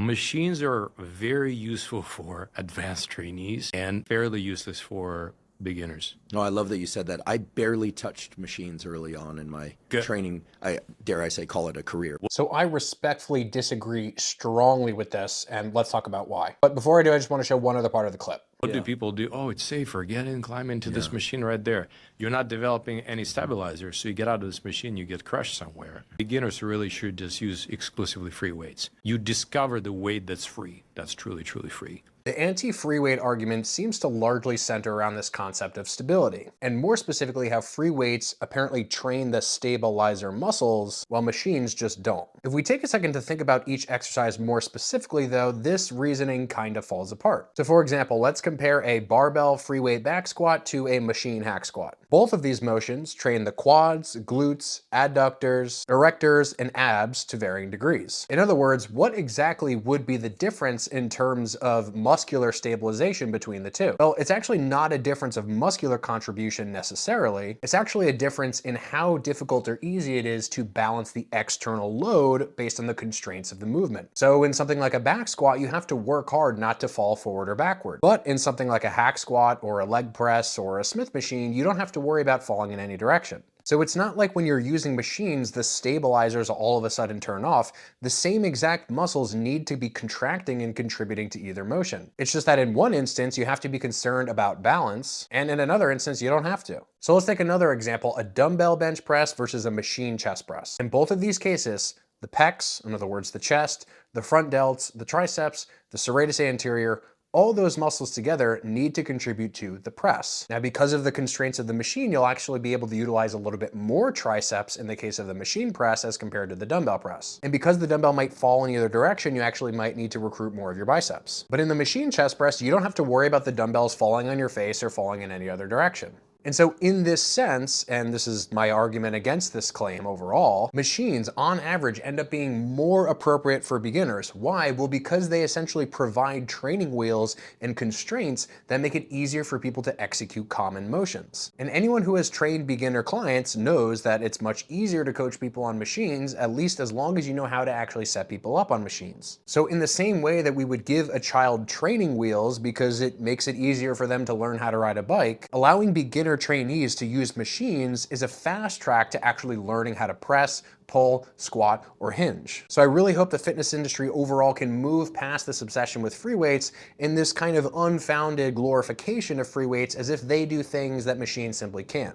Machines are very useful for advanced trainees and fairly useless for beginners. No, I love that you said that. I barely touched machines early on in my Good. training. Dare I say, call it a career. So I respectfully disagree strongly with this, and let's talk about why. But before I do, I just want to show one other part of the clip. What do people do? Oh, it's safer. Get in, climb into this machine right there. You're not developing any stabilizer, so you get out of this machine, you get crushed somewhere. Beginners really should just use exclusively free weights. You discover the weight that's free, that's truly, truly free. The anti-free weight argument seems to largely center around this concept of stability, and more specifically how free weights apparently train the stabilizer muscles while machines just don't. If we take a second to think about each exercise more specifically though, this reasoning kind of falls apart. So for example, let's compare a barbell free weight back squat to a machine hack squat. Both of these motions train the quads, glutes, adductors, erectors, and abs to varying degrees. In other words, what exactly would be the difference in terms of muscular stabilization between the two? Well, it's actually not a difference of muscular contribution necessarily. It's actually a difference in how difficult or easy it is to balance the external load based on the constraints of the movement. So in something like a back squat, you have to work hard not to fall forward or backward. But in something like a hack squat or a leg press or a Smith machine, you don't have to worry about falling in any direction. So it's not like when you're using machines, the stabilizers all of a sudden turn off. The same exact muscles need to be contracting and contributing to either motion. It's just that in one instance, you have to be concerned about balance, and in another instance, you don't have to. So let's take another example, a dumbbell bench press versus a machine chest press. In both of these cases, the pecs, in other words, the chest, the front delts, the triceps, the serratus anterior, all those muscles together need to contribute to the press. Now, because of the constraints of the machine, you'll actually be able to utilize a little bit more triceps in the case of the machine press as compared to the dumbbell press. And because the dumbbell might fall in either direction, you actually might need to recruit more of your biceps. But in the machine chest press, you don't have to worry about the dumbbells falling on your face or falling in any other direction. And so in this sense, and this is my argument against this claim overall, machines on average end up being more appropriate for beginners. Why? Well, because they essentially provide training wheels and constraints that make it easier for people to execute common motions. And anyone who has trained beginner clients knows that it's much easier to coach people on machines, at least as long as you know how to actually set people up on machines. So in the same way that we would give a child training wheels because it makes it easier for them to learn how to ride a bike, allowing beginner trainees to use machines is a fast track to actually learning how to press, pull, squat, or hinge. So I really hope the fitness industry overall can move past this obsession with free weights and this kind of unfounded glorification of free weights as if they do things that machines simply can't.